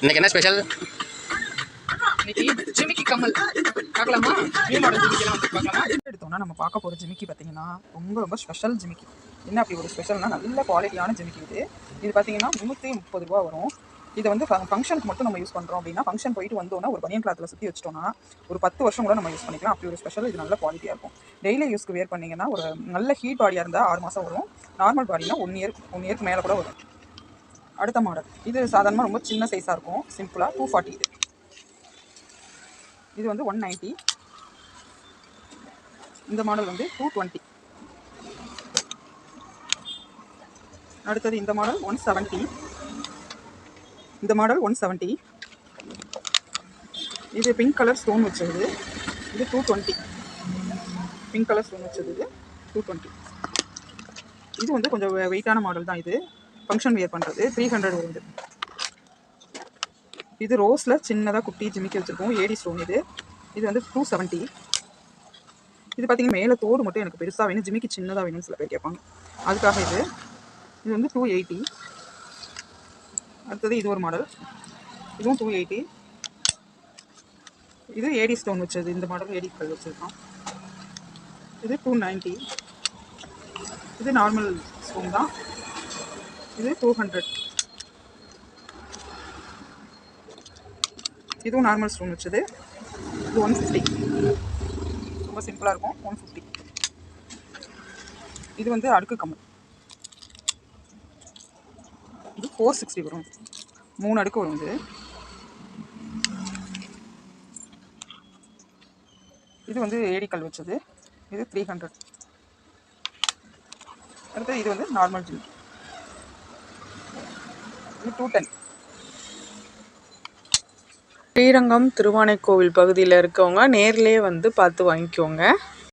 இன்னைக்கு என்ன ஸ்பெஷல்? இன்னைக்கு ஜிமிக்கி கமல் பார்க்கலாமா? நியூ மாடல் ஜிமிக்கிலாம் வந்து பார்க்கலாமா? எடுத்தோம்னா நம்ம பார்க்க போகிற ஜிமிக்கி பார்த்தீங்கன்னா ரொம்ப ஸ்பெஷல் ஜிமிக்கி. என்ன அப்படி ஒரு ஸ்பெஷல்னா, நல்ல குவாலிட்டியான ஜிமிக்கி இது பார்த்தீங்கன்னா 330 ரூபா வரும். இதை வந்து ஃபங்க்ஷனுக்கு மட்டும் நம்ம யூஸ் பண்ணுறோம் அப்படின்னா, ஃபங்க்ஷன் போயிட்டு வந்தோன்னா ஒரு பனியன் கிளாத்தில் சுற்றி வச்சிட்டோம்னா ஒரு 10 வருஷம் கூட நம்ம யூஸ் பண்ணிக்கலாம். அப்படி ஒரு ஸ்பெஷல். இது நல்ல குவாலிட்டியாக இருக்கும். டெய்லி யூஸ்க்கு வேர் பண்ணிங்கன்னா ஒரு நல்ல ஹீட் பாடியாக இருந்தால் 6 மாதம் வரும். நார்மல் பாடினா 1 இயருக்கு மேலே கூட வரும். அடுத்த மாடல் இது சாதாரணமாக ரொம்ப சின்ன சைஸாக இருக்கும். சிம்பிளாக 240. இது வந்து 190. இந்த மாடல் வந்து 220. அடுத்தது இந்த மாடல் 170. இந்த மாடல் 170. இது பிங்க் கலர் ஸ்டோன் வச்சது. இது 220. பிங்க் கலர் ஸ்டோன் வச்சது இது 220. இது வந்து கொஞ்சம் வெயிட்டான மாடல் தான். இது ஃபங்க்ஷன் வியர் பண்ணுறது 300 வருது. இது ரோஸில் சின்னதாக குட்டி ஜிமிக்கி வச்சுருக்கோம். AD stone. இது வந்து 270. இது பார்த்தீங்கன்னா மேலே தோடு மட்டும் எனக்கு பெருசாக வேணும், ஜிமிக்கி சின்னதாக வேணும்னு சில பேர் கேட்பாங்க. அதுக்காக இது வந்து 280. அடுத்தது இது ஒரு மாடல். இதுவும் 280. இது ஏடி ஸ்டோன் வச்சது. இந்த மாடல் ஏடி கல் வச்சுருக்கோம். இது 290. இது நார்மல் ஸ்டோன் தான். இது 200. இதுவும் நார்மல் ஸ்டோன் வச்சது. இது 150. ரொம்ப சிம்பிளாக இருக்கும். 150. இது வந்து அடுக்கு கம்மல். இது 460 வரும். 3 அடுக்கு வரும். இது வந்து ஏடிக்கல் வச்சது. இது 300. அடுத்து இது வந்து நார்மல் ஜிம். இது 210. ஸ்ரீரங்கம் திருவானைக்கோவில் பகுதியில் இருக்கவங்க நேர்லேயே வந்து பார்த்து வாங்கிக்கோங்க.